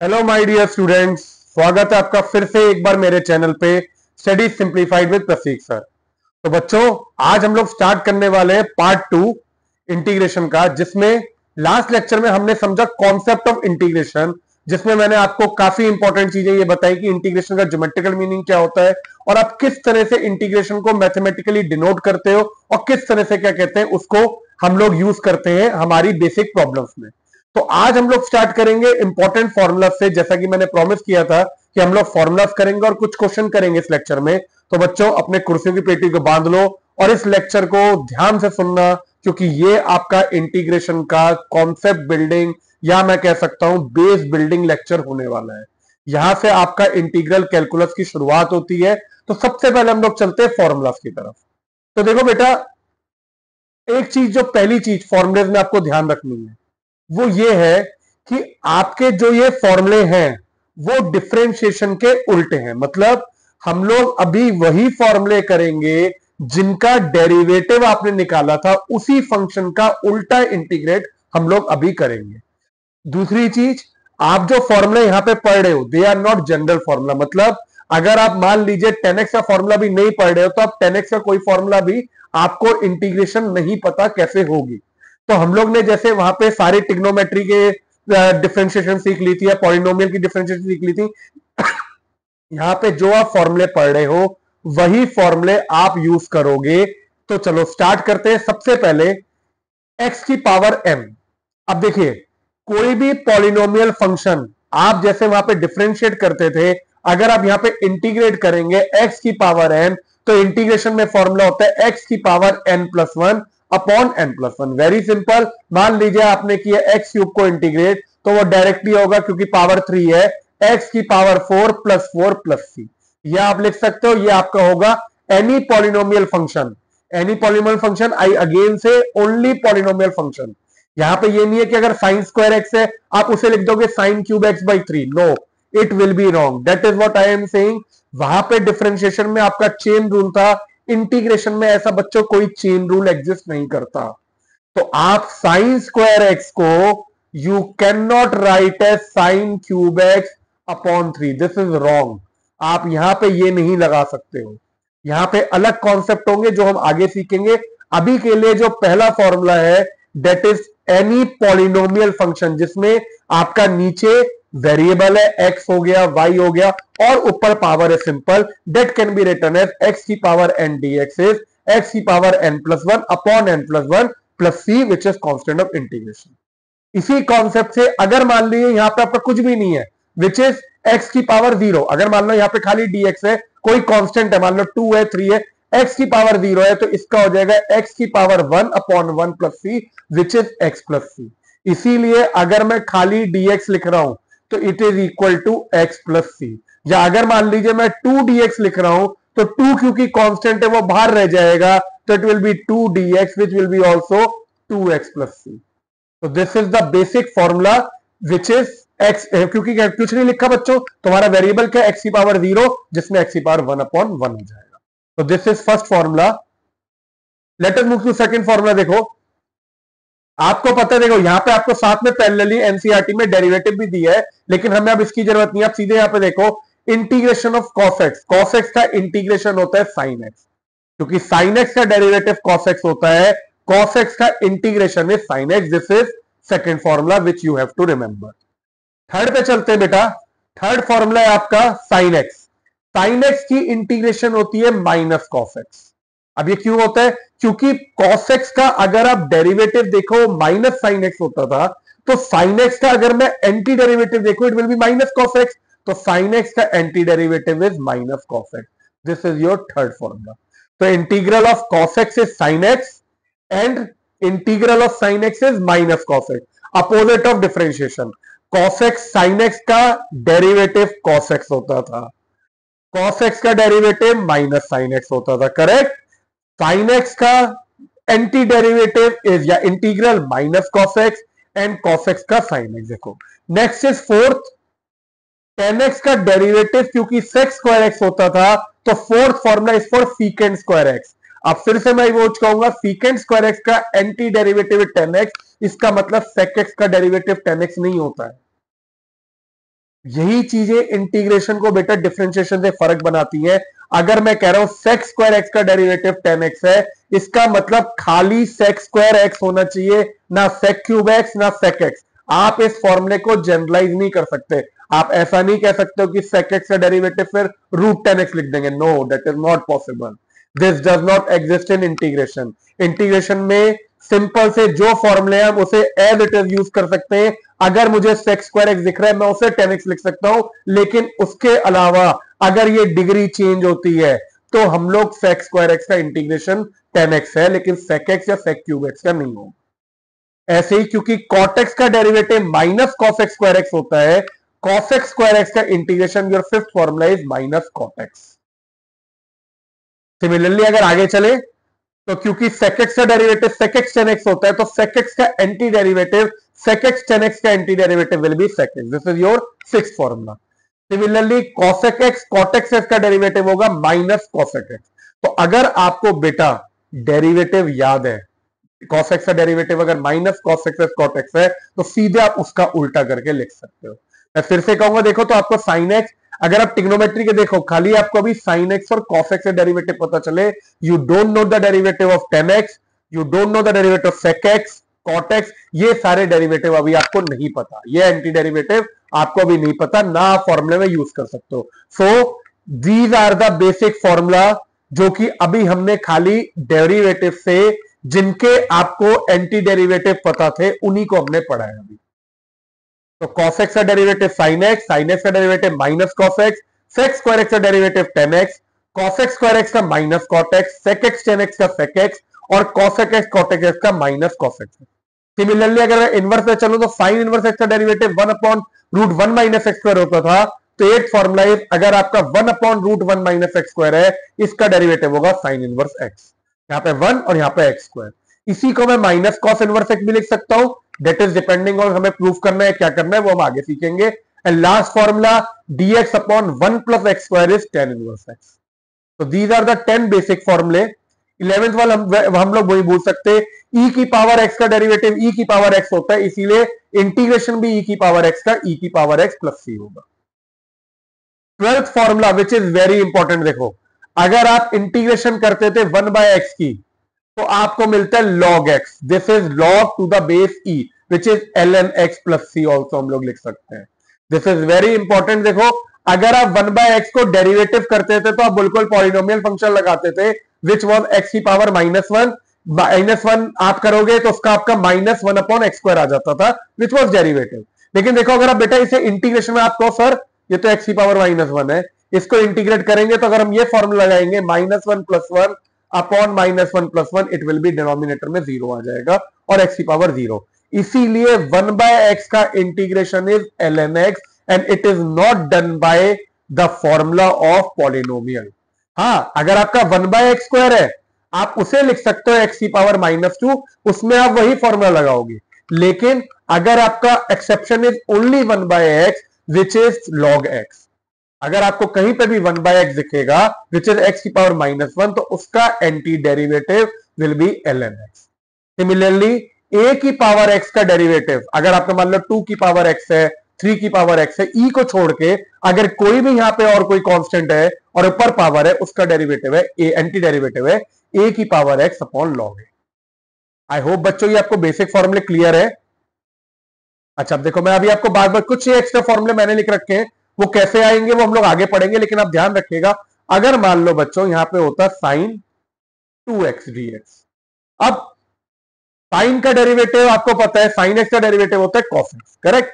Hello my dear students, स्वागत है आपका फिर से एक बार मेरे चैनल पे study simplified with Prateek sir. तो बच्चों, आज हम लोग स्टार्ट करने वाले हैं पार्ट 2 इंटीग्रेशन का, जिसमें लास्ट लेक्चर में हमने समझा कॉन्सेप्ट ऑफ इंटीग्रेशन, जिसमें मैंने आपको काफी इंपॉर्टेंट चीजें ये बताई कि इंटीग्रेशन का ज्योमेट्रिकल मीनिंग क्या होता है और आप किस तरह से इंटीग्रेशन को मैथमेटिकली डिनोट करते हो और किस तरह से क्या कहते हैं उसको हम लोग यूज करते हैं हमारी बेसिक प्रॉब्लम्स में। तो आज हम लोग स्टार्ट करेंगे इंपॉर्टेंट फॉर्मूला से, जैसा कि मैंने प्रॉमिस किया था कि हम लोग फॉर्मूलास करेंगे और कुछ क्वेश्चन करेंगे इस लेक्चर में। तो बच्चों, अपने कुर्सियों की पेटी को बांध लो और इस लेक्चर को ध्यान से सुनना, क्योंकि ये आपका इंटीग्रेशन का कॉन्सेप्ट बिल्डिंग या मैं कह सकता हूं बेस बिल्डिंग लेक्चर होने वाला है। यहां से आपका इंटीग्रल कैलकुलस की शुरुआत होती है। तो सबसे पहले हम लोग चलते हैं फॉर्मूलास की तरफ। तो देखो बेटा, एक चीज, जो पहली चीज फॉर्मूलेज में आपको ध्यान रखनी है वो ये है कि आपके जो ये फॉर्मूले हैं वो डिफरेंशिएशन के उल्टे हैं। मतलब हम लोग अभी वही फॉर्मूले करेंगे जिनका डेरिवेटिव आपने निकाला था, उसी फंक्शन का उल्टा इंटीग्रेट हम लोग अभी करेंगे। दूसरी चीज, आप जो फॉर्मूला यहां पे पढ़ रहे हो they are not general formula. मतलब अगर आप मान लीजिए 10x का फॉर्मूला भी नहीं पढ़ रहे हो तो आप 10x का कोई फॉर्मूला भी आपको इंटीग्रेशन नहीं पता कैसे होगी। तो हम लोग ने जैसे वहां पे सारी टिग्नोमेट्री के डिफरेंशिएशन सीख ली थी या पॉलिनोमियल की डिफरेंशिएशन सीख ली थी, यहां पे जो आप फॉर्मूले पढ़ रहे हो वही फॉर्मूले आप यूज करोगे। तो चलो स्टार्ट करते हैं। सबसे पहले x की पावर m। अब देखिए, कोई भी पॉलिनोमियल फंक्शन आप जैसे वहां पे डिफरेंशिएट करते थे, अगर आप यहां पे इंटीग्रेट करेंगे x की पावर n, तो इंटीग्रेशन में फॉर्मूला होता है x की power n+1 upon n+1। Very simple. मान लीजिए आपने किया x क्यूब को इंटीग्रेट, तो वो डायरेक्टली होगा क्योंकि पावर 3 है, x की पावर 4+4+c। यह आप लिख सकते हो, ये आपका होगा any polynomial function. Any polynomial function, I again से ओनली पॉलिनोमियल फंक्शन। यहां पे ये नहीं है कि अगर साइन स्क्वायर एक्स है आप उसे लिख दोगे sine cube x by 3। No, it will be wrong. That is what I am saying. वहां पे डिफरेंशिएशन में आपका चेन रूल था, इंटीग्रेशन में ऐसा बच्चों कोई चेन रूल एग्जिस्ट नहीं करता। तो आप साइन स्क्वायर एक्स को you can not write as sine cube x upon 3। This is wrong. आप यहां पे ये नहीं लगा सकते हो। यहां पे अलग कॉन्सेप्ट होंगे जो हम आगे सीखेंगे। अभी के लिए जो पहला फॉर्मूला है that is any polynomial function, जिसमें आपका नीचे वेरिएबल है, एक्स हो गया, वाई हो गया, और ऊपर पावर है simple, that can be written as x की power n d x is x की power n+1 upon n+1 plus c which is constant of integration. इसी कॉन्सेप्ट से अगर मान लीजिए यहां पे आपका कुछ भी नहीं है, विच इज एक्स की पावर 0, अगर मान लो यहां पे खाली dx है, कोई कांस्टेंट है, मान लो 2 है, 3 है, एक्स की पावर 0 है, तो इसका हो जाएगा एक्स की power 1 upon 1 plus c which is x plus c. इसीलिए अगर मैं खाली dx लिख रहा हूं तो it is equal to x plus c. या अगर मान लीजिए मैं 2dx लिख रहा हूं तो 2 क्योंकि कांस्टेंट है वो बाहर रह जाएगा, तो it will be 2dx which will be also 2x plus c. तो this is the basic formula which is x, क्योंकि कुछ नहीं लिखा बच्चों, तुम्हारा वेरिएबल क्या, एक्स की पावर 0, जिसमें एक्स की पावर 1/1 हो जाएगा। तो this is first formula. Let us move to second formula. देखो, आपको पता है, देखो यहां पे आपको साथ में पैरेलली एनसीईआरटी में डेरिवेटिव भी दिया है, लेकिन हमें अब इसकी जरूरत नहीं है। आप सीधे यहां पे देखो, integration of cos x। cos x का इंटीग्रेशन होता है sin x, क्योंकि sin x का डेरिवेटिव cos x होता है, cos x का इंटीग्रेशन is sin x। This is second formula which you have to remember. Third पे चलते हैं बेटा। थर्ड फॉर्मूला है आपका साइन एक्स। साइन एक्स की इंटीग्रेशन होती है माइनस कॉस एक्स। अब ये क्यों होता है? क्योंकि कॉस एक्स का अगर आप डेरिवेटिव देखो माइनस साइन एक्स होता था, तो साइन एक्स का अगर मैं एंटी डेरिवेटिव देखो it will be minus cos x. तो साइन एक्स का anti derivative is minus cos x. This is your third formula. तो integral of cos x is sine x and integral of sine x is minus cos x. Opposite of differentiation, cos x sin x का derivative cos x होता था, cos x का derivative minus sin x होता था, correct. sin x का anti derivative is या integral minus cos x and cos x का sin x। देखो next is fourth, tan x का डेरिवेटिव क्योंकि sec स्क्वायर x होता था, तो fourth formula is for secant square x। अब फिर से मैं वो कहूंगा secant स्क्वायर x का एंटी डेरिवेटिव tan x, इसका मतलब sec x का डेरिवेटिव tan x नहीं होता है। यही चीजें इंटीग्रेशन को बेटा डिफरेंशिएशन से फर्क बनाती है। अगर मैं कह रहा हूं sec स्क्वायर एक्स का डेरिवेटिव 10x है, इसका मतलब खाली sec स्क्वायर एक्स होना चाहिए, ना sec क्यूब एक्स ना sec एक्स। आप इस फॉर्मूले को जनरलाइज नहीं कर सकते। आप ऐसा नहीं कह सकते हो कि sec एक्स का डेरिवेटिव फिर √10x लिख देंगे। No, that is not possible. This does not exist in integration. Integration में सिंपल से जो फॉर्मूले हम उसे एज इट इज यूज कर सकते हैं। अगर मुझे sec स्क्वायर एक्स दिख रहा है मैं उसे 10x लिख सकता हूं, लेकिन उसके अलावा अगर ये डिग्री चेंज होती है तो हम लोग sec स्क्वायर एक्स का इंटीग्रेशन 10x है, लेकिन sec एक्स या sec क्यूब एक्स का नहीं होगा। ऐसे ही क्योंकि cot x का derivative minus cos x square x होता है, cos x स्क्वायर एक्स का integration your fifth formula is minus cot x। Similarly अगर आगे चले तो क्योंकि sec x का derivative sec x tan x होता है, तो sec x का anti derivative sec x tan x का anti derivative will be sec x। This is your sixth formula. Similarly cosec x cot x का derivative होगा minus cosec x। तो अगर आपको बेटा डेरिवेटिव याद है, cos x का डेरिवेटिव अगर minus cos x cot x है, तो सीधे आप उसका उल्टा करके लिख सकते हो। मैं फिर से कहूंगा, देखो तो आपको sin x, अगर आप ट्रिग्नोमेट्री के देखो खाली आपको अभी sin x और cos x का डेरिवेटिव पता चले, you don't know the derivative of 10x, you don't know the derivative of sec x cot x, ये सारे डेरिवेटिव अभी आपको नहीं पता, ये एंटी डेरिवेटिव आपको अभी नहीं पता, ना आप फॉर्मूले में यूज कर सकते हो। So these are the basic formula जो कि अभी हमने खाली डेरिवेटिव से, जिनके आपको एंटी डेरिवेटिव पता थे, उन्हीं को हमने पढ़ा है अभी। तो cos x का डेरिवेटिव sin x का derivative minus cos x, sec square x का derivative 10x, cos x square x का minus cot x, sec x tan x का sec x और cos x cot x का minus cos x। Similarly अगर मैं inverse में चलूं तो sin इनवर्स x का डेरिवेटिव 1/√1 माइनस x स्क्वायर होता था। तो एक फॉर्मूला इज, अगर आपका 1/√1 माइनस x स्क्वायर है, इसका डेरिवेटिव होगा sin इनवर्स x। यहाँ पे 1 और यहाँ पे x स्क्वायर। इसी को मैं माइनस cos इनवर्स x भी लिख सकता हूं, दैट इज डिपेंडिंग ऑन हमें प्रूफ करना है क्या करना है, वो हम आगे सीखेंगे। And last formula dx/1 plus x square is tan inverse x। तो दीज आर द 10 बेसिक फॉर्मूले। 11th वाला हम लोग वही भूल सकते हैं, e की पावर x का डेरिवेटिव e की पावर x होता है, इसीलिए इंटीग्रेशन भी e की पावर x का e की पावर x प्लस c होगा। 12th formula which is very important, देखो अगर आप इंटीग्रेशन करते थे 1/x की, तो आपको मिलता है log x। This is log to the base e which is ln x plus c also हम लोग लिख सकते हैं। This is very important. देखो अगर आप 1/x को डेरिवेटिव करते थे तो आप बिल्कुल पॉलिनोमियल फंक्शन लगाते थे विच वॉज x की पावर -1 आप करोगे तो उसका आपका -1/x स्क्वायर आ जाता था विच वॉज डेरिवेटिव। लेकिन देखो अगर आप बेटा इसे इंटीग्रेशन में आप कहो सर ये तो x की पावर -1 है, इसको इंटीग्रेट करेंगे तो अगर हम ये फॉर्मूला लगाएंगे -1 + 1 upon -1 + 1, it will B denominator में 0 आ जाएगा और x की पावर 0। इसीलिए 1/x का इंटीग्रेशन is ln x and it is not done by the formula of polynomial. हाँ, अगर आपका 1/x स्क्वायर है आप उसे लिख सकते हो x की पावर -2, उसमें आप वही फॉर्मूला लगाओगे। लेकिन अगर आपका exception is only 1/x which is log x, अगर आपको कहीं पे भी 1/x दिखेगा विच इज x की पावर -1, तो उसका anti derivative will be ln x। Similarly a की पावर x का डेरिवेटिव, अगर आपका मान लो 2 की पावर x है, 3 की पावर x है, e को छोड़ के अगर कोई भी यहां पे और कोई कांस्टेंट है और ऊपर पावर है, उसका डेरिवेटिव है a, एंटी डेरिवेटिव है a की power x upon log a। I hope बच्चों ये आपको बेसिक फॉर्मूले क्लियर है। अच्छा अब देखो मैं अभी आपको बार बार कुछ एक्स्ट्रा फॉर्मूले मैंने लिख रखे हैं, वो कैसे आएंगे वो हम लोग आगे पढ़ेंगे, लेकिन आप ध्यान रखिएगा अगर मान लो बच्चों यहां पे होता sin 2x dx, अब साइन का डेरिवेटिव आपको पता है, sin x का डेरिवेटिव होता है cos x, करेक्ट।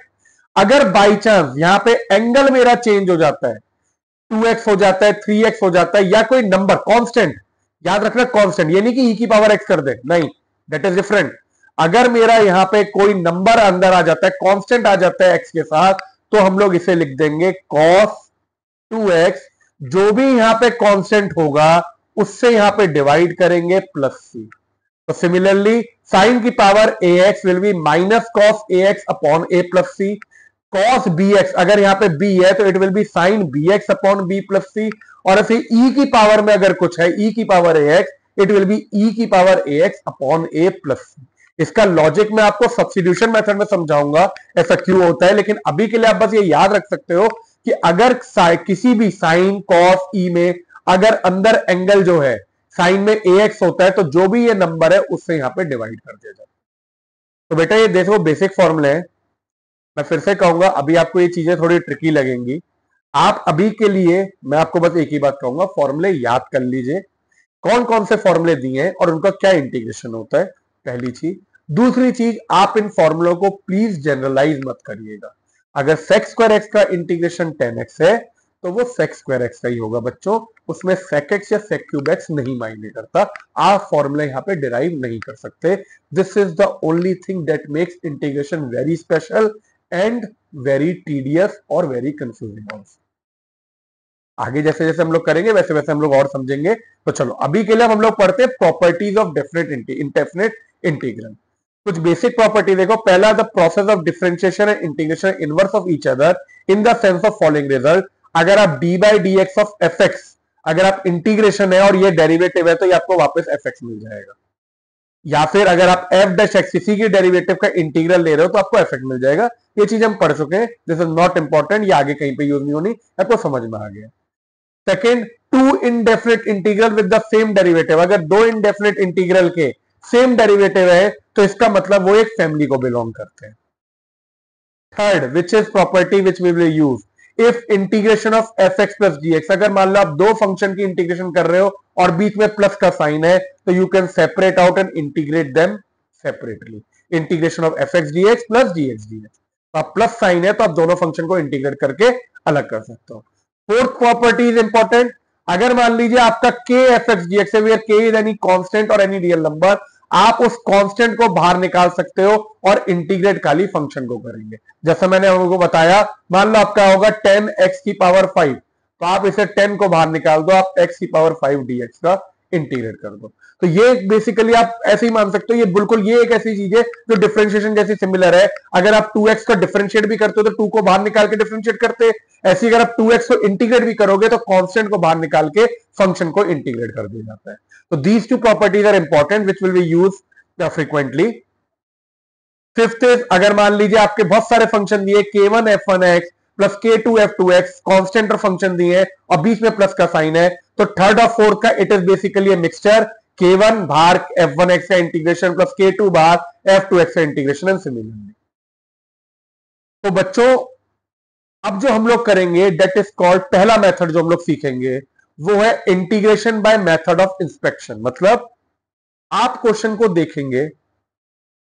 अगर बाई चांस यहां पे एंगल मेरा चेंज हो जाता है, 2x हो जाता है, 3x हो जाता है, या कोई नंबर कांस्टेंट, याद रखना कांस्टेंट, ये नहीं कि e की पावर x कर दे, नहीं, दैट इज डिफरेंट। अगर मेरा यहां पे कोई नंबर अंदर आ जाता है, कांस्टेंट आ जाता है x के साथ, तो हम लोग इसे लिख देंगे cos 2x, जो भी यहां पे कांस्टेंट होगा उससे यहां पे डिवाइड करेंगे प्लस c। तो सिमिलरली साइन की power ax will be minus cos ax upon a plus c। cos bx, अगर यहां पे b है तो it will be sine bx upon b plus c। और ऐसे e की पावर में अगर कुछ है, e की power ax, it will B e की power ax upon a plus c। इसका लॉजिक मैं आपको सब्स्टिट्यूशन मेथड में समझाऊंगा ऐसा क्यों होता है, लेकिन अभी के लिए आप बस ये याद रख सकते हो कि अगर किसी भी साइन कॉस ई में अगर अंदर एंगल जो है साइन में ax होता है तो जो भी ये नंबर है उससे यहां पे डिवाइड कर दिया जाता है। तो बेटा ये देखो बेसिक फॉर्मूले हैं, मैं फिर से कहूंगा अभी आपको ये चीजें थोड़ी ट्रिकी लगेंगी। आप अभी के लिए मैं आपको बस एक ही बात कहूंगा, फॉर्मूले याद कर लीजिए, कौन कौन से फॉर्मूले दिए हैं और उनका क्या इंटीग्रेशन होता है, पहली चीज। दूसरी चीज, आप इन फॉर्मूलों को प्लीज जनरलाइज मत करिएगा। अगर सेक स्क्वायर एक्स का इंटीग्रेशन 10x है तो वो सेक स्क्वायर एक्स का ही होगा बच्चों, उसमें सेक एक्स या सेक क्यूब एक्स नहीं मायने करता। आप फॉर्मूला यहां पे डिराइव नहीं कर सकते। This is the only thing that makes integration very special and very tedious और वेरी कंफ्यूजिंग ऑल्सो। आगे जैसे जैसे हम लोग करेंगे वैसे वैसे हम लोग और समझेंगे। तो चलो अभी के लिए हम लोग पढ़ते हैं properties of definite indefinite integral. कुछ बेसिक प्रॉपर्टी देखो। पहला, the process of differentiation and integration inverse of each other in the sense of following result. अगर आप D by D x of f x, अगर आप इंटीग्रेशन है और ये डेरिवेटिव है तो ये आपको वापस एफ एक्स मिल जाएगा, या फिर अगर आप एफ डैश एक्स किसी की डेरिवेटिव का इंटीग्रल ले रहे हो तो आपको एफ एक्स मिल जाएगा। ये चीज हम पढ़ चुके हैं, दिस इज नॉट इंपॉर्टेंट, ये आगे कहीं पे यूज नहीं होनी, आपको समझ में आ गया। Second, two indefinite integral with the same derivative. अगर दो इनडेफिनिट इंटीग्रल के सेम डेरिवेटिव है तो इसका मतलब वो एक फैमिली को बिलोंग करते हैं। Third, which is property which we will use if integration of f x plus g x. अगर मान लो आप दो फंक्शन की इंटीग्रेशन कर रहे हो और बीच में प्लस का साइन है तो you can separate out and integrate them separately. Integration of f x d x plus g x d x, आप प्लस साइन है तो आप दोनों फंक्शन को इंटीग्रेट करके अलग कर सकते हो। Fourth property is important. अगर मान लीजिए आपका के एफ एक्स जी एक्स है, वेयर के इज एनी कांस्टेंट और एनी रियल नंबर, आप उस कांस्टेंट को बाहर निकाल सकते हो और इंटीग्रेट खाली फंक्शन को करेंगे। जैसा मैंने आपको बताया, मान लो आपका होगा 10x की पावर 5, तो आप इसे 10 को बाहर निकाल दो, आप x की पावर 5 dx का इंटीग्रेट कर दो। तो ये बेसिकली आप ऐसे ही मान सकते हो, ये बिल्कुल ये एक ऐसी चीज है जो डिफरेंशिएशन जैसी सिमिलर है। अगर आप 2x का डिफरेंशिएट भी करते हो तो 2 को बाहर निकाल के डिफरेंशिएट करते, ऐसे अगर आप 2x को इंटीग्रेट भी करोगे तो कांस्टेंट को बाहर निकाल के फंक्शन को इंटीग्रेट कर दिया जाता है। तो these two properties are important which will be used frequently. Fifth is, अगर मान लीजिए आपके बहुत सारे फंक्शन दिए k1 f1x plus k2 f2x, constant और फंक्शन दिए और बीच में प्लस का साइन है, तो थर्ड और फोर्थ का it is basically a mixture, k1 बाहर f1x का इंटीग्रेशन प्लस k2 बाहर f2x का इंटीग्रेशन एंड सिमिलरली। तो बच्चों अब जो हम लोग करेंगे दैट इज कॉल्ड, पहला मेथड जो हम लोग सीखेंगे वो है integration by method of inspection. मतलब आप क्वेश्चन को देखेंगे,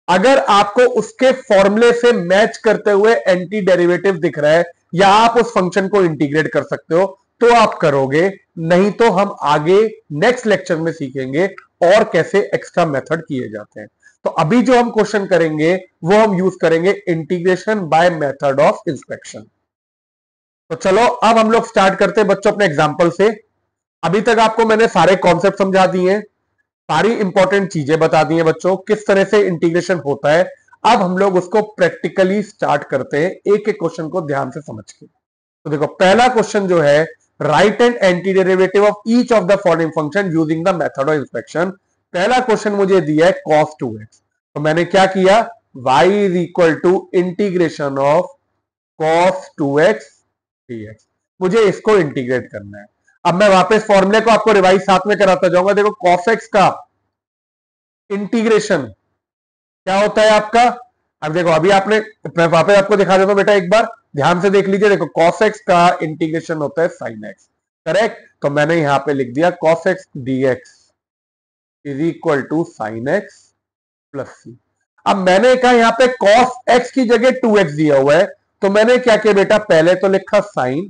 अगर आपको उसके फॉर्मूले से मैच करते हुए एंटी डेरिवेटिव दिख रहा है या आप उस फंक्शन को इंटीग्रेट कर सकते हो तो आप करोगे, नहीं तो हम आगे नेक्स्ट लेक्चर में सीखेंगे और कैसे एक्स्ट्रा मेथड किए जाते हैं। तो अभी जो हम क्वेश्चन करेंगे वो हम यूज करेंगे integration by method of inspection. तो चलो अब हम लोग स्टार्ट करते हैं बच्चों अपने एग्जांपल से। अभी तक आपको मैंने सारे कॉन्सेप्ट समझा दिए हैं, सारी इंपॉर्टेंट चीजें बता दी हैं बच्चों, किस तरह से इंटीग्रेशन होता है। अब हम लोग उसको प्रैक्टिकली स्टार्ट करते हैं, एक एक क्वेश्चन को ध्यान से समझ के। तो देखो पहला क्वेश्चन जो है, right and anti derivative of each of the following function using the method of inspection. पहला क्वेश्चन मुझे दिया है cos 2x, तो मैंने क्या किया, y is equal to integration of cos 2x dx, मुझे इसको इंटीग्रेट करना है। अब मैं वापस फॉर्मूले को आपको रिवाइज साथ में कराता जाऊंगा। देखो cos x का इंटीग्रेशन क्या होता है आपका, अब देखो अभी आपने, मैं वापस आपको दिखा देता हूं बेटा, एक बार ध्यान से देख लीजिए। देखो cos x का इंटीग्रेशन होता है sin x, करेक्ट। तो मैंने यहां पे लिख दिया cos x dx is equal to sin x plus c। अब मैंने कहा यहां पे cos x की जगह 2x दिया हुआ है, तो मैंने क्या किया बेटा, पहले तो लिखा sin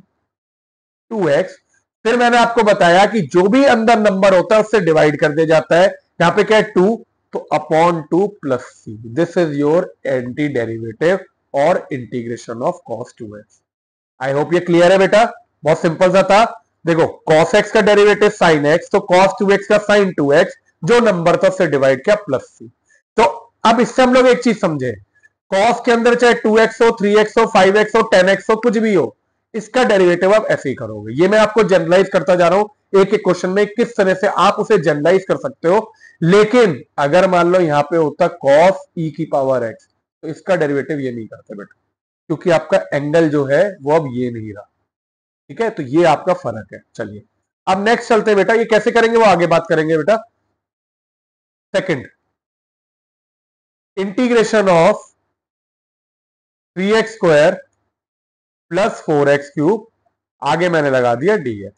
2x, फिर मैंने आपको बताया कि जो भी अंदर नंबर होता है उससे डिवाइड कर दिया जाता है। यहां पे क्या है 2, तो upon 2 plus c, this is your anti derivative और integration of cos 2x। I hope ये क्लियर है बेटा, बहुत सिंपल सा था। देखो cos x का डेरिवेटिव sin x, तो cos 2x का sin 2x, जो नंबर था उससे डिवाइड किया प्लस सी। तो अब इससे हम लोग एक चीज समझे, cos के अंदर चाहे 2x हो, 3x हो, 5x हो, 10x हो, कुछ भी हो, इसका डेरिवेटिव आप ऐसे ही करोगे। ये मैं आपको जनरलाइज करता जा रहा हूं एक एक क्वेश्चन में, किस तरह से आप उसे जनरलाइज कर सकते हो। लेकिन अगर मान लो यहां पे होता कॉस ई की पावर एक्स, तो इसका डेरिवेटिव ये नहीं करते बेटा, क्योंकि आपका एंगल जो है वो अब ये नहीं रहा। ठीक है, तो ये आपका फर्क है। चलिए अब नेक्स्ट चलते हैं बेटा, ये कैसे करेंगे वो आगे बात करेंगे बेटा। Second, integration of 3x square plus 4x cube, आगे मैंने लगा दिया dx।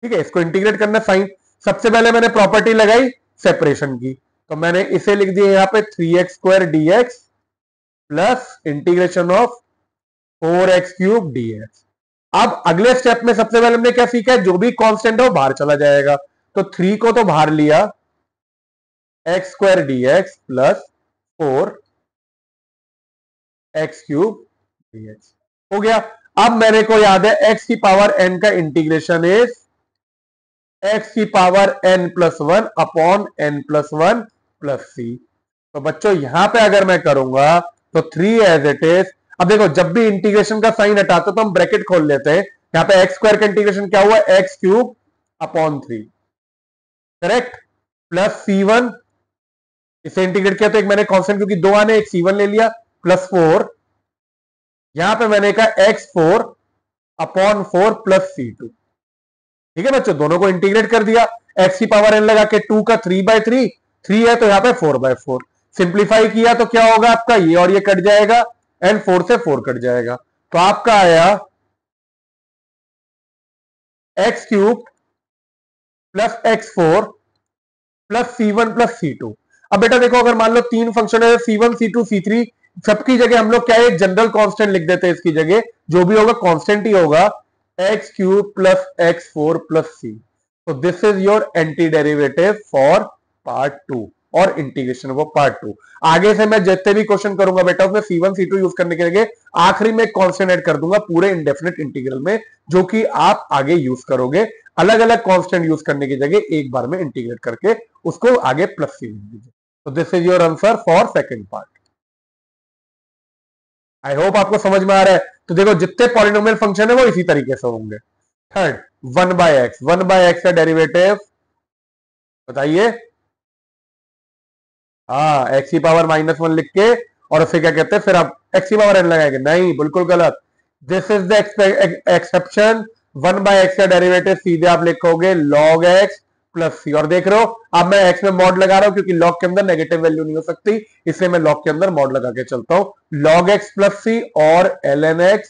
ठीक है, इसको इंटीग्रेट करना साइन, सबसे पहले मैंने प्रॉपर्टी लगाई सेपरेशन की, तो मैंने इसे लिख दिया यहां पे 3x square dx plus integration of 4x cube dx। अब अगले स्टेप में सबसे पहले हमने क्या सीखा है, जो भी कांस्टेंट है वो बाहर चला जाएगा, तो 3 को तो बाहर लिया, x square dx plus 4x cube dx हो गया। अब मेरे को याद है x की पावर n का इंटीग्रेशन इज x की power n plus 1 upon n plus 1 plus c। तो बच्चों यहां पे अगर मैं करूंगा तो 3 एज इट इज। अब देखो जब भी इंटीग्रेशन का साइन हटाते तो हम ब्रैकेट खोल लेते हैं, यहां पे एक्स स्क्वायर का इंटीग्रेशन क्या हुआ, x cube upon 3, correct, plus c1, इसे इंटीग्रेट किया तो एक मैंने कांस्टेंट क्योंकि दो आने एक c1 ले लिया, प्लस 4, यहां पे मैंने कहा x4 अपॉन 4 प्लस c2। ठीक है बच्चों, दोनों को इंटीग्रेट कर दिया, x की पावर n लगा के 2 का 3/3, 3 है तो यहां पे 4/4, सिंप्लीफाई किया तो क्या होगा आपका, ये और ये कट जाएगा, एंड 4 से 4 कट जाएगा, तो आपका आया x cube plus x4 plus c1 plus c2। अब बेटा देखो अगर मान लो तीन फंक्शन है c1 c2 c3, सबकी जगह हम लोग क्या है, जनरल कांस्टेंट लिख देते हैं, इसकी जगह जो भी होगा कांस्टेंट ही होगा, x cube plus x4 plus c। तो this is your anti derivative for part 2 और इंटीग्रेशन वो पार्ट 2। आगे से मैं जितने भी क्वेश्चन करूंगा बेटा उसमें c1 c2 यूज करने के लिए आखिरी में कांस्टेंट ऐड कर दूंगा पूरे इंडेफिनिट इंटीग्रल में, जो कि आप आगे यूज करोगे, अलग अलग कांस्टेंट यूज करने की जगह एक बार में इंटीग्रेट करके उसको आगे प्लस c लिख दीजिए। तो this is your answer for second part. I hope आपको समझ में आ रहा है। तो देखो जितने पॉलिनोमियल फंक्शन है वो इसी तरीके से होंगे। थर्ड, 1/x, 1/x का डेरिवेटिव बताइए। हाँ, एक्स की पावर -1 लिख के और उसे क्या कहते हैं, फिर आप एक्स की पावर n लगाएंगे, नहीं बिल्कुल गलत। This is the exception, 1/x का डेरिवेटिव सीधे आप लिखोगे log x प्लस सी, और देख रहे हो अब मैं x में मॉड लगा रहा हूं क्योंकि log के अंदर नेगेटिव वैल्यू नहीं हो सकती, इसलिए मैं log के अंदर मॉड लगा के चलता हूं, log x प्लस सी और ln x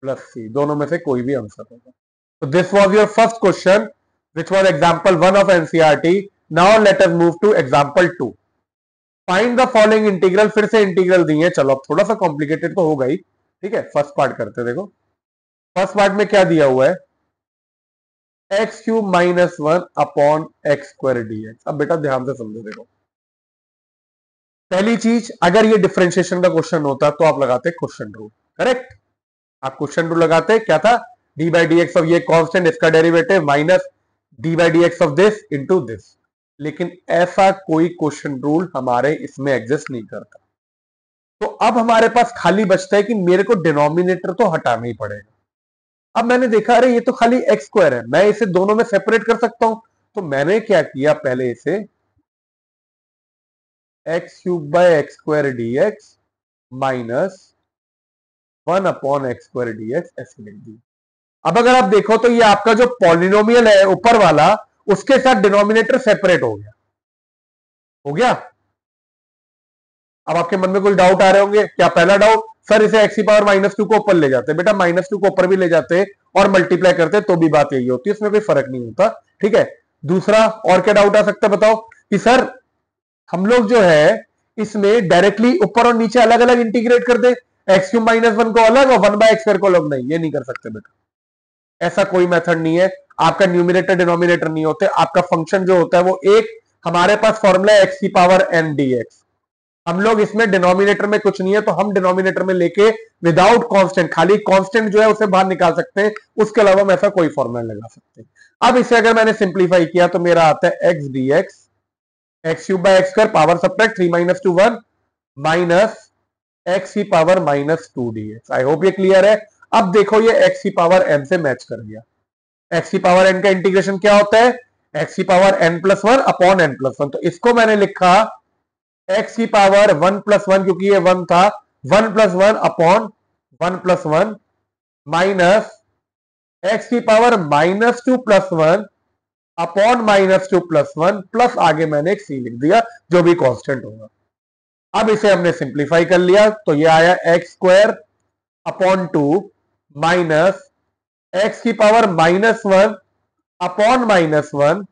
प्लस सी, दोनों में से कोई भी आंसर होगा। तो this was your first question which was example 1 of NCERT. Now let us move to example 2. Find the following integral, फिर से इंटीग्रल दिए, चलो अब थोड़ा सा कॉम्प्लिकेटेड तो होगा ही। ठीक है, फर्स्ट पार्ट करते हैं। देखो फर्स्ट पार्ट में क्या दिया हुआ है, x cube -1 upon x square dx। अब बेटा ध्यान से समझो, देखो पहली चीज, अगर ये डिफरेंशिएशन का क्वेश्चन होता तो आप लगाते क्वेश्चन रूल, करेक्ट, आप क्वेश्चन रूल लगाते, क्या था, D by D x of ये कांस्टेंट, इसका derivative minus D by D x of this into this. लेकिन ऐसा कोई क्वेश्चन रूल हमारे इसमें एग्जिस्ट नहीं करता, तो अब हमारे पास खाली बचता है कि मेरे को डिनोमिनेटर तो हटाना ही पड़ेगा। अब मैंने देखा अरे ये तो खाली एक्स स्क्वायर है, मैं इसे दोनों में सेपरेट कर सकता हूं, तो मैंने क्या किया, पहले इसे x cube by x square D x minus 1 upon x square D x ऐसे लिख दिया। अब अगर आप देखो तो ये आपका जो पॉलिनोमियल है ऊपर वाला, उसके साथ डिनोमिनेटर सेपरेट हो गया, हो गया। अब आपके मन में कुछ डाउट आ रहे होंगे, क्या पहला डाउट, सर इसे एक्स की पावर -2 को ऊपर ले जाते, बेटा -2 को ऊपर भी ले जाते और मल्टीप्लाई करते तो भी बात यही होती है, इसमें कोई फर्क नहीं होता। ठीक है, दूसरा और क्या डाउट आ सकता है बताओ, कि सर हम लोग जो है इसमें डायरेक्टली ऊपर और नीचे अलग अलग इंटीग्रेट कर दे, एक्स क्यूब -1 को अलग और 1/x² को अलग, नहीं ये नहीं कर सकते बेटा, ऐसा कोई मेथड नहीं है। आपका न्यूमिनेटर डिनोमिनेटर नहीं होते, आपका फंक्शन जो होता है वो एक, हमारे पास फॉर्मूला है एक्स की पावर n dx, हम लोग इसमें डिनोमिनेटर में कुछ नहीं है तो हम डिनोमिनेटर में लेके विदाउट कांस्टेंट, खाली कांस्टेंट जो है उसे बाहर निकाल सकते हैं, उसके अलावा हम ऐसा कोई फॉर्मूला लगा सकते हैं। अब इसे अगर मैंने सिंप्लीफाई किया तो मेरा आता है x d x, x cube by x square power subtract 3 - 2 1 minus x की पावर -2 dx। आई होप ये क्लियर है। अब देखो ये एक्स की पावर n से मैच कर गया, एक्स की पावर n का इंटीग्रेशन क्या होता है, एक्स की power n plus one upon n plus one. तो इसको मैंने लिखा एक्स की पावर 1 प्लस वन, क्योंकि ये 1 था, 1 plus one upon 1 plus one, minus x की power minus 2 plus one upon minus 2 plus one, plus आगे मैंने एक सी लिख दिया जो भी कांस्टेंट होगा। अब इसे हमने सिंप्लीफाई कर लिया, तो ये आया x square upon 2 minus x की power minus one upon minus one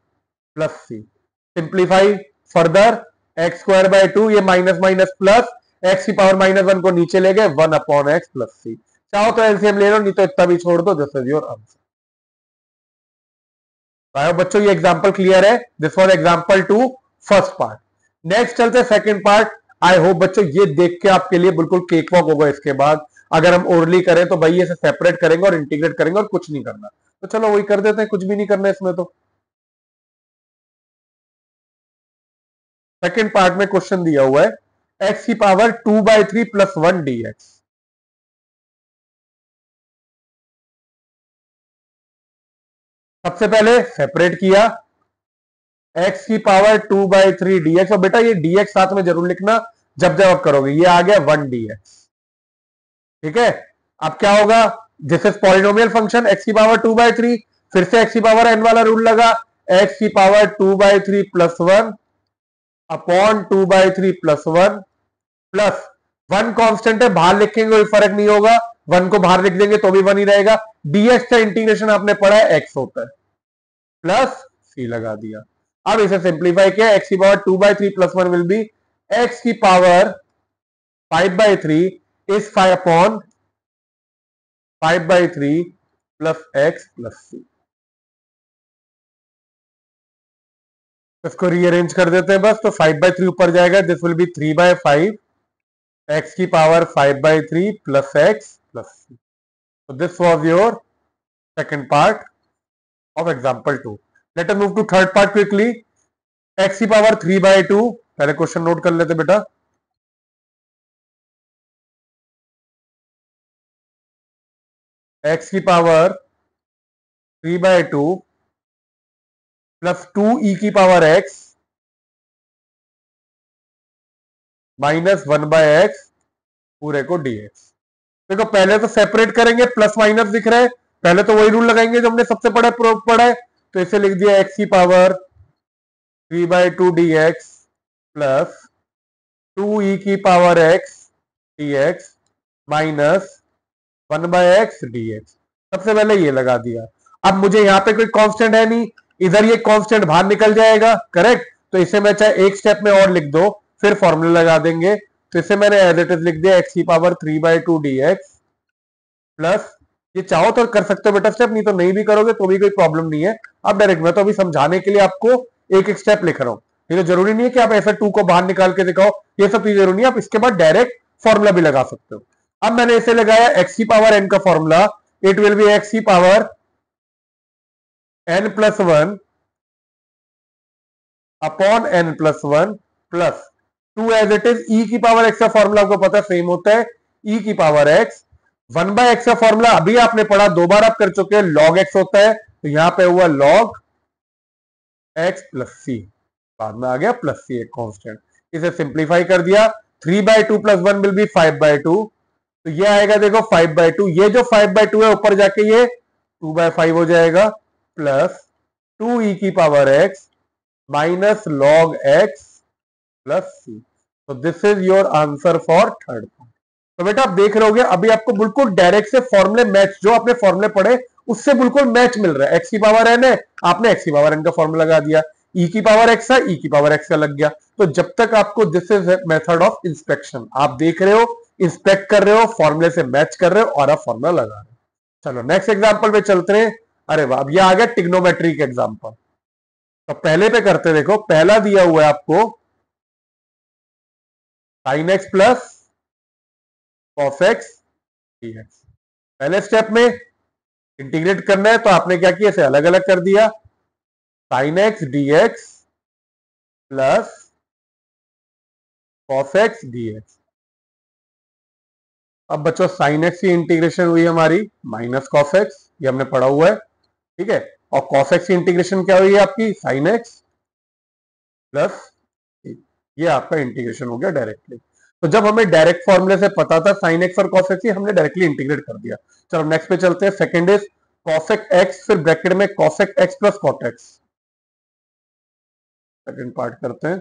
plus c. Simplify further, x square by 2, ये माइनस माइनस प्लस, एक्स की पावर माइनस वन को नीचे ले गए, 1 अपॉन एक्स प्लस सी। चाहो तो एलसीएम ले लो, नहीं तो इतना भी छोड़ दो, दिस इज योर आंसर। बच्चों ये एग्जांपल क्लियर है? This was example to first part. Next चलते हैं सेकंड पार्ट। आई होप बच्चों ये देख के आपके लिए बिल्कुल केक वॉक होगा। इसके बाद अगर हम ओरली करें तो भाई इसे सेपरेट करेंगे और इंटीग्रेट करेंगे और कुछ नहीं करना। तो चलो वही कर देते हैं, कुछ भी नहीं करना इसमें। तो सेकंड पार्ट में क्वेश्चन दिया हुआ है एक्स की पावर 2/3 प्लस 1 dx। सबसे पहले सेपरेट किया x की पावर 2/3 dx, और बेटा ये dx साथ में जरूर लिखना जब जब आप करोगे। ये आ गया 1 dx, ठीक है। अब क्या होगा, this is polynomial function x की पावर 2/3, फिर से x की पावर n वाला रूल लगा, x की power 2/3 plus 1 upon 2/3 plus 1 plus 1 constant है, बाहर लिखेंगे कोई फर्क नहीं होगा, 1 को बाहर लिख देंगे तो भी 1 ही रहेगा। dx का इंटीग्रेशन आपने पढ़ा है x होता है, प्लस c लगा दिया। अब इसे सिंप्लीफाई किया, x की power 2/3 plus 1 will be x की power 5/3 is 5 upon 5/3 plus x plus c। इसको रीअरेंज कर देते हैं बस, तो 5/3 ऊपर जाएगा, दिस विल बी 3/5 x की power 5/3 plus x plus c। So this was your second part of example 2. Let us move to third part quickly. x की पावर 3/2, पहले क्वेश्चन नोट कर लेते बेटा। x की पावर 3/2 प्लस 2e की power x minus 1/x पूरे को dx। देखो पहले तो सेपरेट करेंगे, प्लस माइनस दिख रहा है, पहले तो वही रूल लगाएंगे जो हमने सबसे पढ़ा है। तो इसे लिख दिया x की पावर 3/2 dx प्लस 2e की power x dx minus 1/x dx। सबसे पहले ये लगा दिया। अब मुझे यहाँ पे कोई कांस्टेंट है नहीं, इधर ये कांस्टेंट बाहर निकल जाएगा, करेक्ट। तो इसे मैं चाहे एक स्टेप में और लिख दो, फिर फॉर्मूला लगा देंगे। तो इसे मैंने एज इट इज लिख दिया x की पावर 3/2 dx प्लस, ये चाहो तो कर सकते हो बेटा स्टेप, नहीं तो नहीं भी करोगे तो भी कोई प्रॉब्लम नहीं है। अब डायरेक्ट मैं तो अभी समझाने के लिए आपको एक एक स्टेप लिख रहा हूं, ये तो जरूरी नहीं है कि आप ऐसा 2 को बाहर निकाल के दिखाओ, ये सब चीज जरूरी नहीं है। आप इसके बाद डायरेक्ट फॉर्मूला भी लगा सकते हो। अब मैंने इसे लगाया x की पावर n का formula, it will be x की power n plus 1 upon n plus 1 plus 2 as it is. e की पावर x का फॉर्मूला आपको पता है सेम होता है, e की पावर x। 1/x का फॉर्मूला अभी आपने पढ़ा, 2 बार आप कर चुके हैं, log x होता है, तो यहां पे हुआ log x प्लस सी, बाद में आ गया प्लस सी एक कांस्टेंट। इसे सिंप्लीफाई कर दिया, 3/2 प्लस 1 विल बी 5/2, तो ये आएगा देखो 5/2, ये जो 5/2 है ऊपर जाके ये 2/5 हो जाएगा, प्लस 2e की power x minus log x plus c. तो this is your answer for third part. तो बेटा आप देख रहे होगे अभी आपको बिल्कुल डायरेक्ट से फॉर्मूले मैच, जो आपने फॉर्मूले पढ़े उससे बिल्कुल मैच मिल रहा है। x की पावर n है, आपने x की पावर n का फॉर्मूला लगा दिया, e की पावर x है, e की पावर x का लग गया। तो जब तक आपको, this is method of inspection, आप देख रहे हो, इंस्पेक्ट कर रहे हो, फॉर्मूले से मैच कर रहे हो और आप फॉर्मूला लगा रहे हो। चलो नेक्स्ट एग्जाम्पल पे चलते हैं। अरे वाह, अब ये आ गया टिग्नोमेट्री का एग्जाम्पल। तो पहले पे करते, देखो पहला दिया हुआ है आपको sin x plus cos x dx। पहले स्टेप में इंटीग्रेट करना है, तो आपने क्या किया, इसे अलग अलग कर दिया, sin x dx plus cos x dx। अब बच्चों sin x की इंटीग्रेशन हुई हमारी माइनस cos x, ये हमने पढ़ा हुआ है, ठीक है। और cos x की इंटीग्रेशन क्या हुई है आपकी sin x प्लस, ये आपका इंटीग्रेशन हो गया डायरेक्टली। तो जब हमें डायरेक्ट फॉर्मूले से पता था sin x और cos x, हमने डायरेक्टली इंटीग्रेट कर दिया। चलो नेक्स्ट पे चलते हैं। सेकंड इज cosec x, फिर ब्रैकेट में cosec x plus cot x। Second part करते हैं।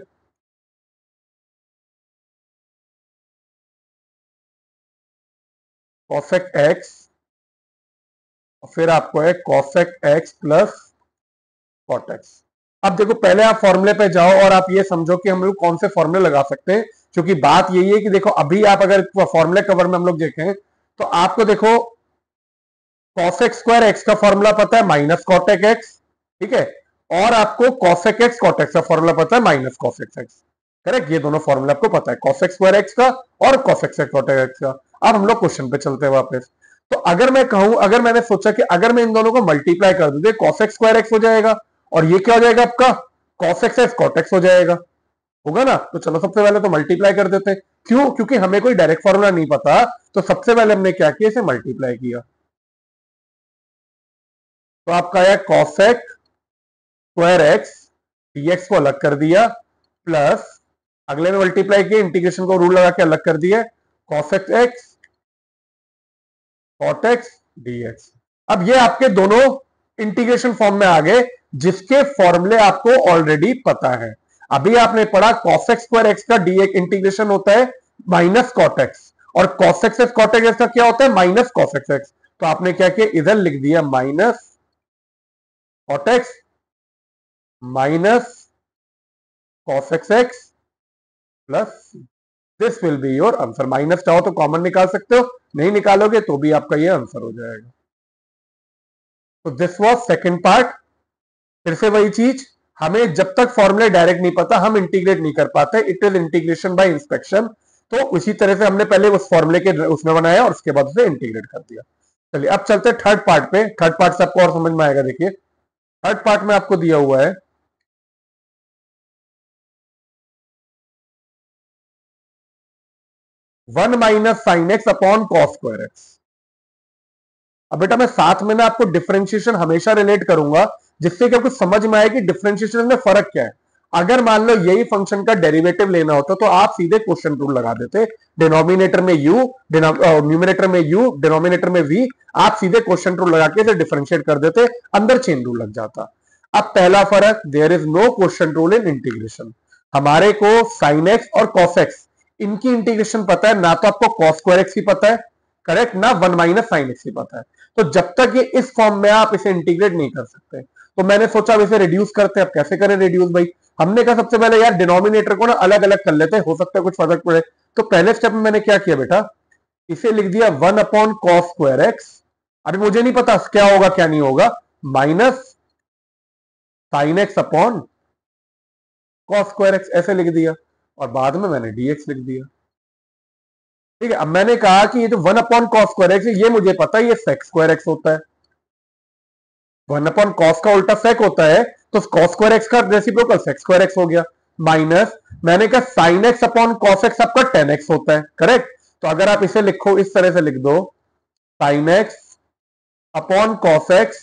cosec x और फिर आपको है cosec x plus cot x। अब देखो पहले आप फॉर्मूले पे जाओ और आप ये समझो कि हम लोग कौन से फॉर्मूले लगा सकते हैं, क्योंकि बात यही है कि देखो अभी आप अगर फॉर्मूले कवर में हम लोग देखें तो आपको देखो cosec स्क्वायर x का फॉर्मूला पता है माइनस cotec x, ठीक है, और आपको cosec x cot x का फॉर्मूला पता है माइनस cosec x। करेक्ट, ये दोनों फॉर्मूला आपको पता है cosec स्क्वायर x का और cosec x cotec x का। अब हम लोग क्वेश्चन पे चलते हैं वापस। तो अगर मैं कहूं, अगर मैंने सोचा कि अगर मैं इन दोनों को मल्टीप्लाई कर दूं तो cosec स्क्वायर x हो जाएगा और ये क्या हो जाएगा आपका cosec x cot x हो जाएगा, होगा ना। तो चलो सबसे पहले तो मल्टीप्लाई कर देते हैं। क्यों? क्योंकि हमें कोई डायरेक्ट फॉर्मूला नहीं पता, तो सबसे पहले हमने क्या किया, इसे मल्टीप्लाई किया। तो आपका आया cosec स्क्वायर x, dx को अलग कर दिया, प्लस अगले में मल्टीप्लाई किया, इंटीग्रेशन को रूल लगा के अलग कर दिया, cosec x cot x dx। अब ये आपके दोनों इंटीग्रेशन फॉर्म में आ गए, जिसके फॉर्मूले आपको ऑलरेडी पता है। अभी आपने पढ़ा cosec स्क्वायर x का dx इंटीग्रेशन होता है माइनस cot x, और cosec से cot x का क्या होता है माइनस cosec x। तो आपने क्या किया, इधर लिख दिया minus cot x minus cosec x plus, this will be your answer. Minus चाहो तो कॉमन निकाल सकते हो, नहीं निकालोगे तो भी आपका ये आंसर हो जाएगा। तो दिस वाज सेकंड पार्ट। फिर से वही चीज, हमें जब तक फॉर्मूले डायरेक्ट नहीं पता हम इंटीग्रेट नहीं कर पाते, it is integration by inspection. तो उसी तरह से हमने पहले उस फॉर्मूले के उसमें बनाया और उसके बाद उसे इंटीग्रेट कर दिया। चलिए अब चलते हैं थर्ड पार्ट पे। थर्ड पार्ट से आपको और समझ में आएगा। देखिए थर्ड पार्ट में आपको दिया हुआ है 1 minus sine x upon cos square x. अब बेटा मैं साथ में ना आपको डिफरेंशिएशन हमेशा रिलेट करूंगा, जिससे कि आपको समझ में आए कि डिफरेंशिएशन में फर्क क्या है। अगर मान लो यही फंक्शन का डेरिवेटिव लेना होता तो आप सीधे क्वेश्चन रूल लगा देते, डिनोमिनेटर में u, न्यूमिनेटर में u, डिनोमिनेटर में v, आप सीधे क्वेश्चन रूल लगा के इसे डिफरेंशिएट कर देते, अंदर चेन रूल लग जाता। अब पहला फर्क, there is no question rule in integration. हमारे को साइन एक्स और कॉस एक्स इनकी इंटीग्रेशन पता है, ना तो आपको कॉस स्क्वायर एक्स की पता है, करेक्ट, ना 1 माइनस साइन एक्स की पता है। तो जब तक ये इस फॉर्म में आप इसे इंटीग्रेट नहीं कर सकते, तो मैंने सोचा अब इसे रिड्यूस करते हैं। अब कैसे करें रिड्यूस भाई? हमने कहा सबसे पहले यार डिनोमिनेटर को ना अलग अलग कर लेते हैं, हो सकता है कुछ फर्क पड़े। तो पहले स्टेप में मैंने क्या किया बेटा, इसे लिख दिया 1 अपॉन कॉस स्क्वायर एक्स। अभी मुझे नहीं पता क्या होगा क्या नहीं होगा, minus sine x upon cos square x, ऐसे लिख दिया, और बाद में मैंने डीएक्स लिख दिया। ठीक है, अब मैंने कहा कि ये जो 1 अपॉन कॉस स्क्वायर एक्स है, ये मुझे पता है ये सेक स्क्वायर एक्स होता है। 1 अपॉन कॉस का उल्टा सेक होता है, तो कॉस स्क्वायर एक्स का रेसिप्रोकल सेक स्क्वायर एक्स हो गया। माइनस मैंने कहा sine x upon cos x आपका टेन एक्स होता है, करेक्ट। तो अगर आप इसे लिखो, इस तरह से लिख दो, sine x upon cos x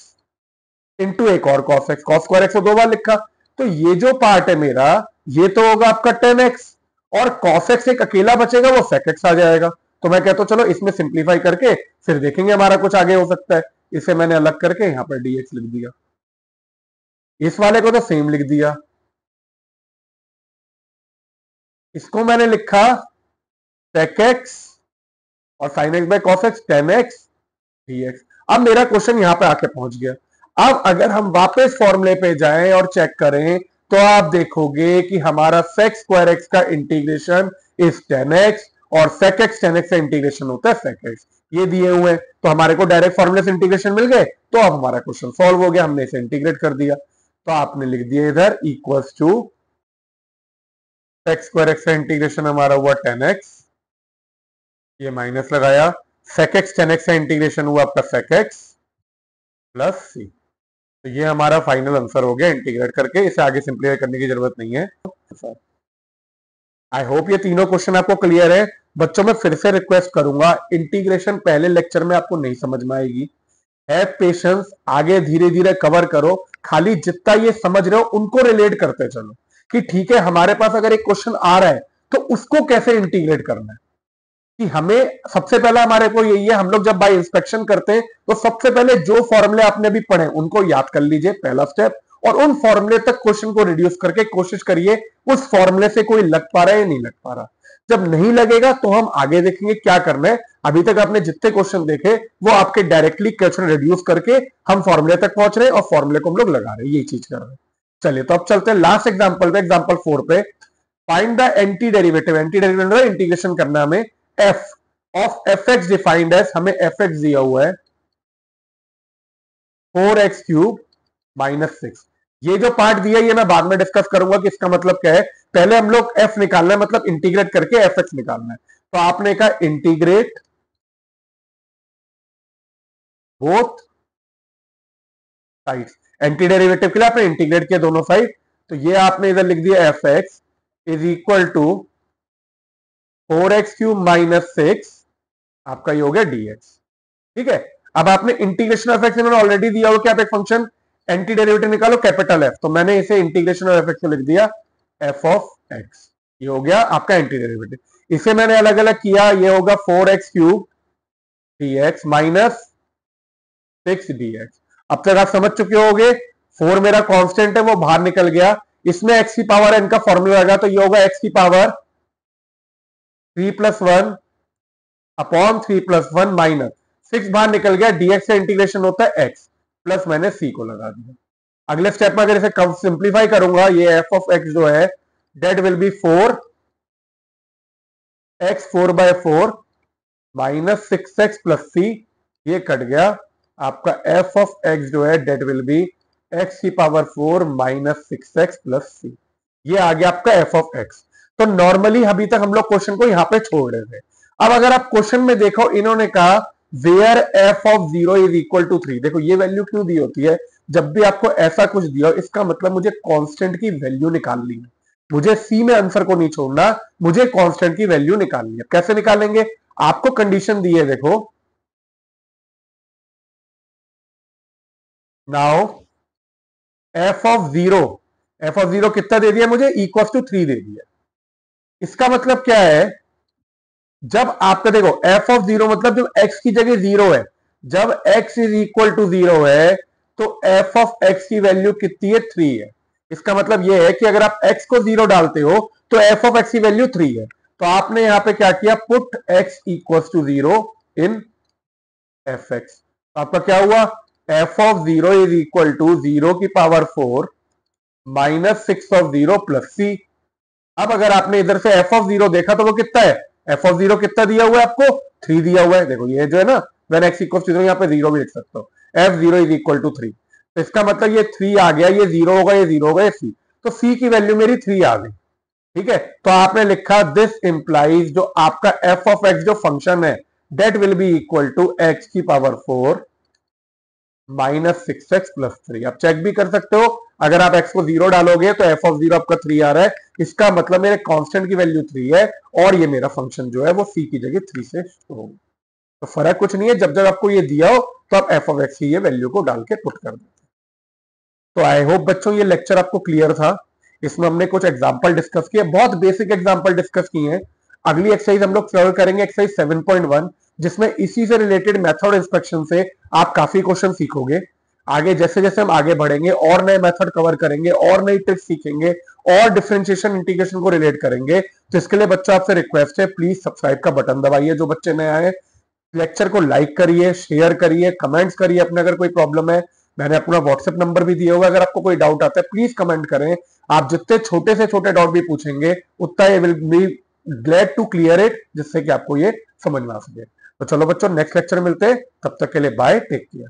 into एक और cos x, cos square x को दो बार लिखा, तो ये जो पार्ट है मेरा, ये तो होगा आपका टेन एक्स, और कॉस एक्स एक अकेला बचेगा, वो सेक एक्स आ जाएगा। तो मैं कहता हूं चलो इसमें सिंप्लीफाई करके फिर देखेंगे हमारा कुछ आगे हो सकता है। इसे मैंने अलग करके यहां पर डीएक्स लिख दिया, इस वाले को तो सेम लिख दिया, इसको मैंने लिखा sec x और sin x by cos x tan x dx। अब मेरा क्वेश्चन यहां पे आके पहुंच गया। अब अगर हम वापस फॉर्मूले पे जाएं और चेक करें, तो आप देखोगे कि हमारा sec स्क्वायर x का इंटीग्रेशन इज tan x, और sec x tan x का इंटीग्रेशन होता है sec x। ये दिए हुए हैं, तो हमारे को डायरेक्ट फॉर्मूले से इंटीग्रेशन मिल गए, तो अब हमारा क्वेश्चन सॉल्व हो गया, हमने इसे इंटीग्रेट कर दिया। तो आपने लिख दिया इधर equals to sec square x का इंटीग्रेशन हमारा हुआ tan x, ये माइनस लगाया, sec x tan x का इंटीग्रेशन हुआ आपका sec x प्लस c। तो ये हमारा फाइनल आंसर हो गया इंटीग्रेट करके, इसे आगे सिंप्लीफाई करने की जरूरत नहीं है। आई होप ये तीनों क्वेश्चन आपको क्लियर है। बच्चों में फिर से रिक्वेस्ट करूंगा, इंटीग्रेशन पहले लेक्चर में आपको नहीं समझ में आएगी, हैव पेशेंस, आगे धीरे धीरे कवर करो, खाली जितना ये समझ रहे हो उनको रिलेट करते चलो कि ठीक है हमारे पास अगर एक क्वेश्चन आ रहा है तो उसको कैसे इंटीग्रेट करना है। कि हमें सबसे पहला हमारे को यही है, हम लोग जब बाय इंस्पेक्शन करते हैं तो सबसे पहले जो फॉर्मूले आपने अभी पढ़े उनको याद कर लीजिए, पहला स्टेप, और उन फॉर्मूले तक क्वेश्चन को रिड्यूस करके कोशिश करिए उस फॉर्मूले से कोई लग पा रहा है या नहीं लग पा रहा। जब नहीं लगेगा तो हम आगे देखेंगे क्या करना है। अभी तक आपने जितने क्वेश्चन देखे वो आपके डायरेक्टली क्वेश्चन रिड्यूस करके हम फॉर्मूले तक पहुंच रहे हैं और फॉर्मूले को हम लोग लगा रहे हैं, यही चीज कर रहे हैं। चलिए तो अब चलते हैं लास्ट एग्जांपल पे, एग्जांपल 4 पे। Find the anti derivative, anti derivative integration करना हमें f of f x defined as, हमें एफ एक्स दिया हुआ है 4x³ -6। ये जो पार्ट दिया है ये मैं बाद में डिस्कस करूंगा कि इसका मतलब क्या है। पहले हम लोग f निकालना है, मतलब इंटीग्रेट करके एफ एक्स निकालना है। तो आपने कहा integrate both sides, anti derivative के लिए आपने इंटीग्रेट किया दोनों साइड। तो ये आपने इधर लिख दिया f x is equal to 4x³ -6, आपका ये हो गया dx। ठीक है, अब आपने इंटीग्रेशन ऑफ एक्स इन्होंने ऑलरेडी दिया हो कि आप एक फंक्शन एंटी डेरिवेटिव निकालो कैपिटल एफ, तो मैंने इसे इंटीग्रेशन ऑफ एफ एक्स में लिख दिया एफ ऑफ एक्स, ये हो गया आपका एंटी डेरिवेटिव। इसे मैंने अलग अलग किया, ये होगा 4x³ dx -6 dx। अब तक आप समझ चुके होगे 4 मेरा कांस्टेंट है वो बाहर निकल गया, इसमें x की पावर n का फॉर्मूला आएगा तो ये होगा x की पावर 3+1 अपॉन 3+1 माइनस 6 बाहर निकल गया, dx से इंटीग्रेशन होता है x, प्लस मैंने c को लगा दिया। अगले स्टेप में अगर इसे सिंप्लीफाई करूंगा, ये f ऑफ x जो है that will be 4x 4/4 minus 6x plus c, ये कट गया। आपका f ऑफ x जो है डेट विल बी x की power 4 minus 6x plus c, ये आ गया आपका f ऑफ x। तो नॉर्मली अभी तक हम लोग क्वेश्चन को यहां पे छोड़ रहे थे। अब अगर आप क्वेश्चन में देखो, इन्होंने कहा where f of 0 is equal to 3। देखो ये वैल्यू क्यों दी होती है, जब भी आपको ऐसा कुछ दिया हो इसका मतलब मुझे कांस्टेंट की वैल्यू निकालनी है, मुझे सी में आंसर को नहीं छोड़ना, मुझे कांस्टेंट की वैल्यू निकालनी है। कैसे निकालेंगे, आपको कंडीशन दी है, देखो नाउ f ऑफ 0 कितना दे दिया मुझे, इक्वल टू 3 दे दिया। इसका मतलब क्या है, जब आपका देखो f ऑफ 0 मतलब जब x की जगह 0 है, जब x इज इक्वल टू 0 है तो f ऑफ x की वैल्यू कितनी है, 3 है। इसका मतलब यह है कि अगर आप x को 0 डालते हो तो f ऑफ x की वैल्यू 3 है। तो आपने यहां पे क्या किया, put x equal to 0 in f x. तो आपका क्या हुआ, f of 0 is equal to 0 की power 4 minus 6 of 0 plus c। अब अगर आपने इधर से f ऑफ 0 देखा तो वो कितना है, f ऑफ 0 कितना दिया हुआ है आपको, 3 दिया हुआ है। देखो ये जो है ना, व्हेन x इक्वल टू 0, यहाँ पे 0 भी लिख सकते हो, f0 इज इक्वल टू 3। तो इसका मतलब ये 3 आ गया, ये 0 होगा, ये 0 होगा, ये c, तो c की वैल्यू मेरी 3 आ गई। ठीक है, तो आपने लिखा दिस इंप्लाइज, जो आपका f ऑफ x जो फंक्शन है that will be equal to x की पावर 4 माइनस 6x प्लस 3। आप चेक भी कर सकते हो, अगर आप x को 0 डालोगे तो f ऑफ 0 आपका 3 आ रहा है, इसका मतलब मेरे कांस्टेंट की वैल्यू 3 है और ये मेरा फंक्शन जो है वो c की जगह 3 से शुरू होगा। तो फर्क कुछ नहीं है, जब जब आपको ये दिया हो तो आप f ऑफ x की ये वैल्यू को डाल के पुट कर देते। तो आई होप बच्चों ये लेक्चर आपको क्लियर था। इसमें हमने कुछ एग्जाम्पल डिस्कस किए, बहुत बेसिक एग्जाम्पल डिस्कस किए हैं। अगली एक्सरसाइज हम लोग कवर करेंगे एक्सरसाइज 7.1, जिसमें इसी से रिलेटेड मेथड इंस्पेक्शन से आप काफी क्वेश्चन सीखोगे। आगे जैसे जैसे हम आगे बढ़ेंगे और नए मेथड कवर करेंगे और नई ट्रिक्स सीखेंगे और डिफरेंशिएशन इंटीग्रेशन को रिलेट करेंगे। तो इसके लिए बच्चों आपसे रिक्वेस्ट है, प्लीज सब्सक्राइब का बटन दबाइए जो बच्चे नए आए, लेक्चर को लाइक करिए, शेयर करिए, कमेंट्स करिए अपने अगर कोई प्रॉब्लम है। मैंने अपना व्हाट्सएप नंबर भी दिया हुआ है, अगर आपको कोई डाउट आता है प्लीज कमेंट करें। आप जितने छोटे से छोटे डाउट भी पूछेंगे उतना ये will be glad to clear it, जिससे कि आपको ये समझ में आ सके। तो चलो बच्चों नेक्स्ट लेक्चर मिलते हैं, तब तक के लिए बाय, टेक केयर।